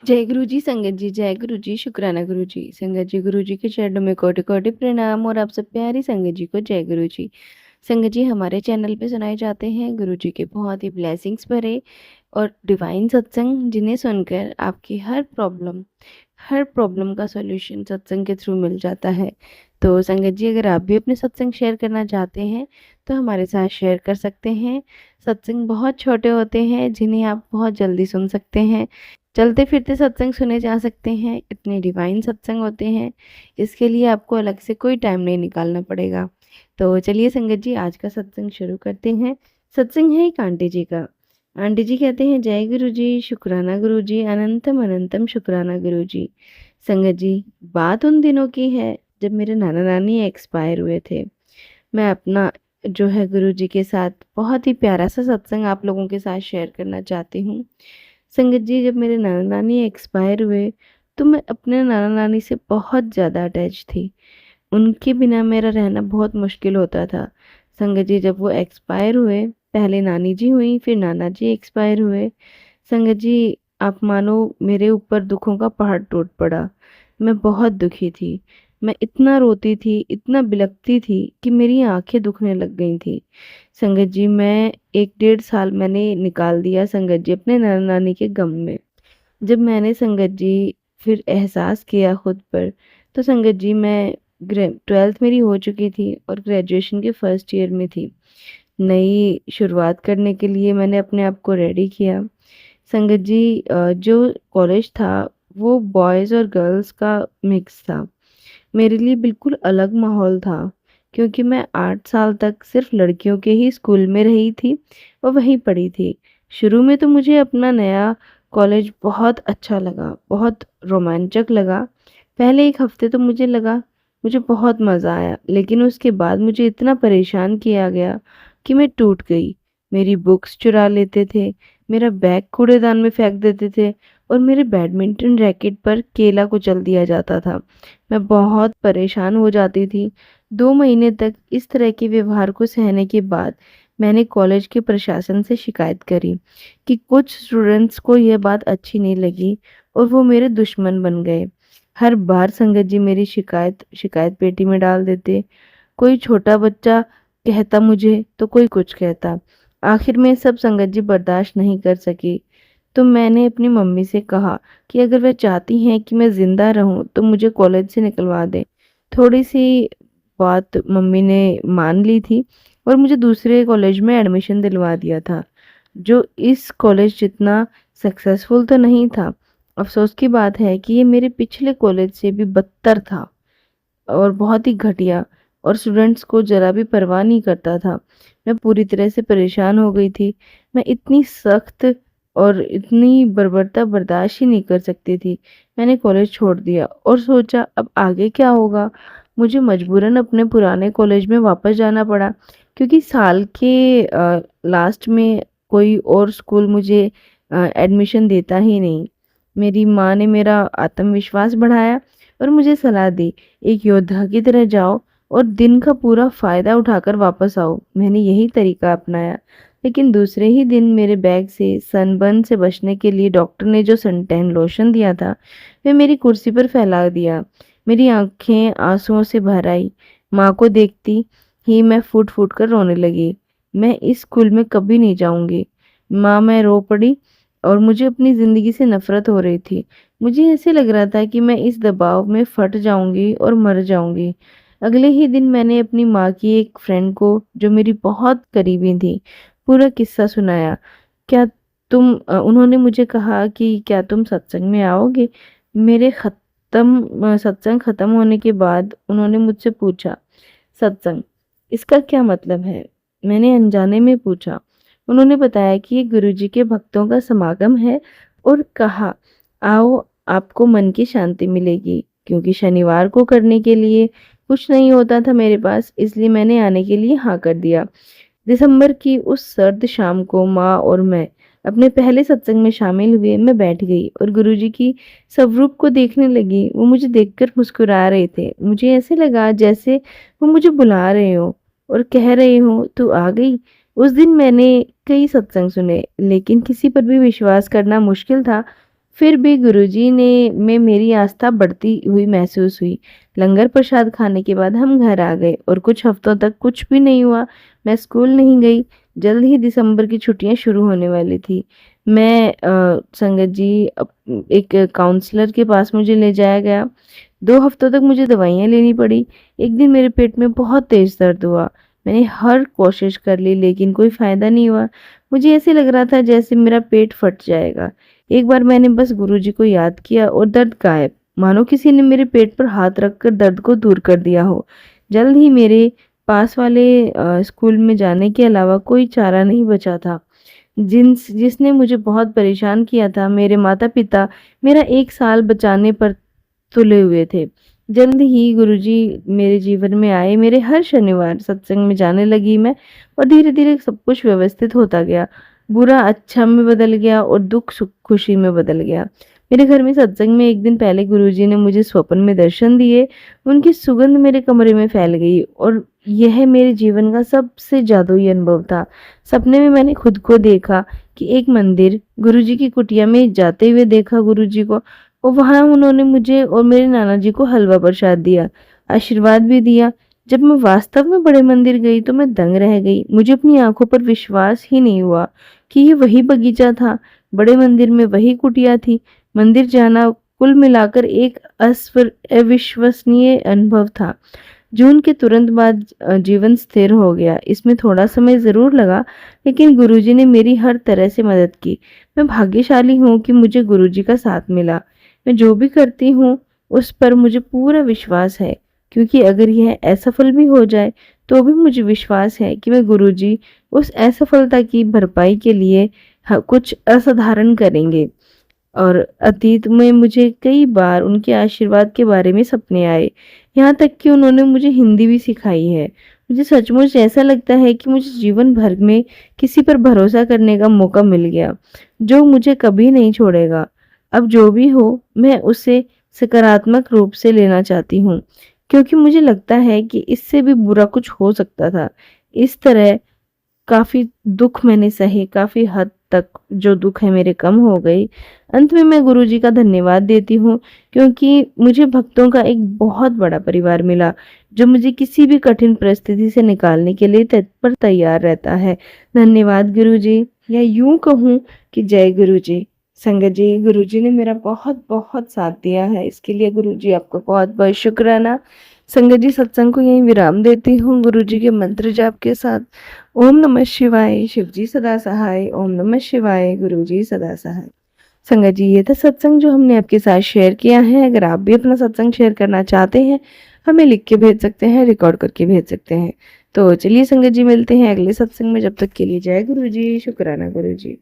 जय गुरु जी, संगत जी, जय गुरु जी, शुक्राना गुरु जी। संगत जी, गुरु जी के चरणों में कोटि-कोटि प्रणाम और आप सब प्यारी संगत जी को जय गुरु जी। संगत जी, हमारे चैनल पे सुनाए जाते हैं गुरु जी के बहुत ही ब्लेसिंग्स भरे और डिवाइन सत्संग, जिन्हें सुनकर आपकी हर प्रॉब्लम का सॉल्यूशन सत्संग के थ्रू मिल जाता है। तो संगत जी, अगर आप भी अपने सत्संग शेयर करना चाहते हैं, तो हमारे साथ शेयर कर सकते हैं। सत्संग बहुत छोटे होते हैं, जिन्हें आप बहुत जल्दी सुन सकते हैं। चलते-फिरते सत्संग सुने जा सकते हैं, इतने डिवाइन सत्संग होते हैं। इसके लिए आपको अलग से कोई टाइम नहीं निकालना पड़ेगा। तो चलिए संगत जी, आज का सत्संग शुरू करते हैं। सत्संग है एक आंटी जी का। आंटी जी कहते हैं, जय गुरु जी, शुक्राना गुरु जी, अनंतम अनंतम शुक्राना गुरु जी। संगत जी, बात उन दिनों की है जब मेरे नाना-नानी एक्सपायर हुए थे। मैं अपना जो है गुरु जी के साथ बहुत ही प्यारा सा सत्संग आप लोगों के साथ शेयर करना चाहती हूँ। संगत जी, जब मेरे नाना-नानी एक्सपायर हुए, तो मैं अपने नाना-नानी से बहुत ज़्यादा अटैच थी। उनके बिना मेरा रहना बहुत मुश्किल होता था। संगत जी, जब वो एक्सपायर हुए, पहले नानी जी हुईं, फिर नाना जी एक्सपायर हुए। संगत जी, आप मानो मेरे ऊपर दुखों का पहाड़ टूट पड़ा। मैं बहुत दुखी थी। मैं इतना रोती थी, इतना बिलखती थी कि मेरी आँखें दुखने लग गई थी। संगत जी, मैं 1 डेढ़ साल मैंने निकाल दिया संगत जी अपने नाना-नानी के गम में। जब मैंने संगत जी फिर एहसास किया खुद पर, तो संगत जी मैं 12th मेरी हो चुकी थी और ग्रेजुएशन के फर्स्ट ईयर में थी। नई शुरुआत करने के लिए मैंने अपने आप को रेडी किया। संगत जी, जो कॉलेज था वो बॉयज़ और गर्ल्स का मिक्स था। मेरे लिए बिल्कुल अलग माहौल था, क्योंकि मैं 8 साल तक सिर्फ लड़कियों के ही स्कूल में रही थी और वहीं पढ़ी थी। शुरू में तो मुझे अपना नया कॉलेज बहुत अच्छा लगा, बहुत रोमांचक लगा। पहले 1 हफ्ते तो मुझे लगा मुझे बहुत मज़ा आया, लेकिन उसके बाद मुझे इतना परेशान किया गया कि मैं टूट गई। मेरी बुक्स चुरा लेते थे, मेरा बैग कूड़ेदान में फेंक देते थे और मेरे बैडमिंटन रैकेट पर केला कुचल दिया जाता था। मैं बहुत परेशान हो जाती थी। 2 महीने तक इस तरह के व्यवहार को सहने के बाद मैंने कॉलेज के प्रशासन से शिकायत करी कि कुछ स्टूडेंट्स को यह बात अच्छी नहीं लगी और वो मेरे दुश्मन बन गए। हर बार संगत जी मेरी शिकायत पेटी में डाल देते। कोई छोटा बच्चा कहता मुझे तो कोई कुछ कहता। आखिर में सब संगत जी बर्दाश्त नहीं कर सकी, तो मैंने अपनी मम्मी से कहा कि अगर वह चाहती हैं कि मैं ज़िंदा रहूं तो मुझे कॉलेज से निकलवा दें। थोड़ी सी बात मम्मी ने मान ली थी और मुझे दूसरे कॉलेज में एडमिशन दिलवा दिया था, जो इस कॉलेज जितना सक्सेसफुल तो नहीं था। अफसोस की बात है कि ये मेरे पिछले कॉलेज से भी बदतर था और बहुत ही घटिया, और स्टूडेंट्स को ज़रा भी परवाह नहीं करता था। मैं पूरी तरह से परेशान हो गई थी। मैं इतनी सख्त और इतनी बर्बरता बर्दाश्त ही नहीं कर सकती थी। मैंने कॉलेज छोड़ दिया और सोचा अब आगे क्या होगा? मुझे मजबूरन अपने पुराने कॉलेज में वापस जाना पड़ा, क्योंकि साल के लास्ट में कोई और स्कूल मुझे एडमिशन देता ही नहीं। मेरी माँ ने मेरा आत्मविश्वास बढ़ाया और मुझे सलाह दी, एक योद्धा की तरह जाओ और दिन का पूरा फ़ायदा उठाकर वापस आओ। मैंने यही तरीका अपनाया, लेकिन दूसरे ही दिन मेरे बैग से सनबर्न से बचने के लिए डॉक्टर ने जो सनटैन लोशन दिया था, वह मेरी कुर्सी पर फैला दिया। मेरी आँखें आँसुओं से भर आई। माँ को देखती ही मैं फूट-फूट कर रोने लगी। मैं इस स्कूल में कभी नहीं जाऊँगी। माँ, मैं रो पड़ी और मुझे अपनी ज़िंदगी से नफ़रत हो रही थी। मुझे ऐसे लग रहा था कि मैं इस दबाव में फट जाऊँगी और मर जाऊँगी। अगले ही दिन मैंने अपनी माँ की एक फ्रेंड को, जो मेरी बहुत करीबी थी, पूरा किस्सा सुनाया। क्या उन्होंने मुझे कहा कि क्या तुम सत्संग में आओगे? मेरे सत्संग खत्म होने के बाद उन्होंने मुझसे पूछा, सत्संग, इसका क्या मतलब है? मैंने अनजाने में पूछा। उन्होंने बताया कि ये गुरुजी के भक्तों का समागम है और कहा, आओ, आपको मन की शांति मिलेगी। क्योंकि शनिवार को करने के लिए कुछ नहीं होता था मेरे पास, इसलिए मैंने आने के लिए हाँ कर दिया। दिसंबर की उस सर्द शाम को माँ और मैं अपने पहले सत्संग में शामिल हुए। मैं बैठ गई और गुरुजी की स्वरूप को देखने लगी। वो मुझे देखकर मुस्कुरा रहे थे। मुझे ऐसे लगा जैसे वो मुझे बुला रहे हो और कह रहे हो, तू आ गई। उस दिन मैंने कई सत्संग सुने, लेकिन किसी पर भी विश्वास करना मुश्किल था। फिर भी गुरुजी ने में मेरी आस्था बढ़ती हुई महसूस हुई। लंगर प्रसाद खाने के बाद हम घर आ गए और कुछ हफ्तों तक कुछ भी नहीं हुआ। मैं स्कूल नहीं गई। जल्द ही दिसंबर की छुट्टियां शुरू होने वाली थी। मैं संगत जी एक काउंसलर के पास मुझे ले जाया गया। 2 हफ्तों तक मुझे दवाइयाँ लेनी पड़ी। एक दिन मेरे पेट में बहुत तेज़ दर्द हुआ। मैंने हर कोशिश कर ली लेकिन कोई फ़ायदा नहीं हुआ। मुझे ऐसे लग रहा था जैसे मेरा पेट फट जाएगा। एक बार मैंने बस गुरुजी को याद किया और दर्द गायब, मानो किसी ने मेरे पेट पर हाथ रखकर दर्द को दूर कर दिया हो। जल्द ही मेरे पास वाले स्कूल में जाने के अलावा कोई चारा नहीं बचा था। जिसने मुझे बहुत परेशान किया था, मेरे माता-पिता मेरा 1 साल बचाने पर तुले हुए थे। जल्द ही गुरुजी मेरे जीवन में आए। मेरे हर शनिवार सत्संग में जाने लगी मैं और धीरे-धीरे सब कुछ व्यवस्थित होता गया। बुरा अच्छा में बदल गया और दुःख सुख खुशी में बदल गया। मेरे घर में सत्संग में एक दिन पहले गुरुजी ने मुझे स्वप्न में दर्शन दिए। उनकी सुगंध मेरे कमरे में फैल गई और यह मेरे जीवन का सबसे जादुई अनुभव था। सपने में मैंने खुद को देखा कि एक मंदिर, गुरुजी की कुटिया में जाते हुए देखा गुरुजी को और वहाँ उन्होंने मुझे और मेरे नाना जी को हलवा प्रसाद दिया, आशीर्वाद भी दिया। जब मैं वास्तव में बड़े मंदिर गई तो मैं दंग रह गई। मुझे अपनी आंखों पर विश्वास ही नहीं हुआ कि ये वही बगीचा था, बड़े मंदिर में वही कुटिया थी। मंदिर जाना कुल मिलाकर एक अविश्वसनीय अनुभव था। जून के तुरंत बाद जीवन स्थिर हो गया। इसमें थोड़ा समय ज़रूर लगा, लेकिन गुरुजी ने मेरी हर तरह से मदद की। मैं भाग्यशाली हूँ कि मुझे गुरुजी का साथ मिला। मैं जो भी करती हूँ, उस पर मुझे पूरा विश्वास है, क्योंकि अगर यह असफल भी हो जाए, तो भी मुझे विश्वास है कि मैं गुरुजी उस असफलता की भरपाई के लिए कुछ असाधारण करेंगे। और अतीत में मुझे कई बार उनके आशीर्वाद के बारे में सपने आए। यहाँ तक कि उन्होंने मुझे हिंदी भी सिखाई है। मुझे सचमुच ऐसा लगता है कि मुझे जीवन भर में किसी पर भरोसा करने का मौका मिल गया, जो मुझे कभी नहीं छोड़ेगा। अब जो भी हो, मैं उसे सकारात्मक रूप से लेना चाहती हूँ, क्योंकि मुझे लगता है कि इससे भी बुरा कुछ हो सकता था। इस तरह काफ़ी दुःख मैंने सहे, काफ़ी हद तक जो दुःख है मेरे कम हो गए। अंत में मैं गुरुजी का धन्यवाद देती हूँ, क्योंकि मुझे भक्तों का एक बहुत बड़ा परिवार मिला, जो मुझे किसी भी कठिन परिस्थिति से निकालने के लिए तत्पर तैयार रहता है। धन्यवाद गुरुजी, या यूँ कहूँ कि जय गुरुजी। संगत जी, गुरुजी ने मेरा बहुत-बहुत साथ दिया है, इसके लिए गुरुजी आपका बहुत-बहुत शुक्राना। संगत जी, सत्संग को यहीं विराम देती हूँ गुरुजी के मंत्र जाप के साथ। ओम नमः शिवाय, शिवजी सदा सहाय। ओम नमः शिवाय, गुरुजी सदा सहाय। संगत जी, ये था सत्संग जो हमने आपके साथ शेयर किया है। अगर आप भी अपना सत्संग शेयर करना चाहते हैं, हमें लिख के भेज सकते हैं, रिकॉर्ड करके भेज सकते हैं। तो चलिए संगत जी, मिलते हैं अगले सत्संग में। जब तक के लिए जय गुरुजी, शुक्राना गुरुजी।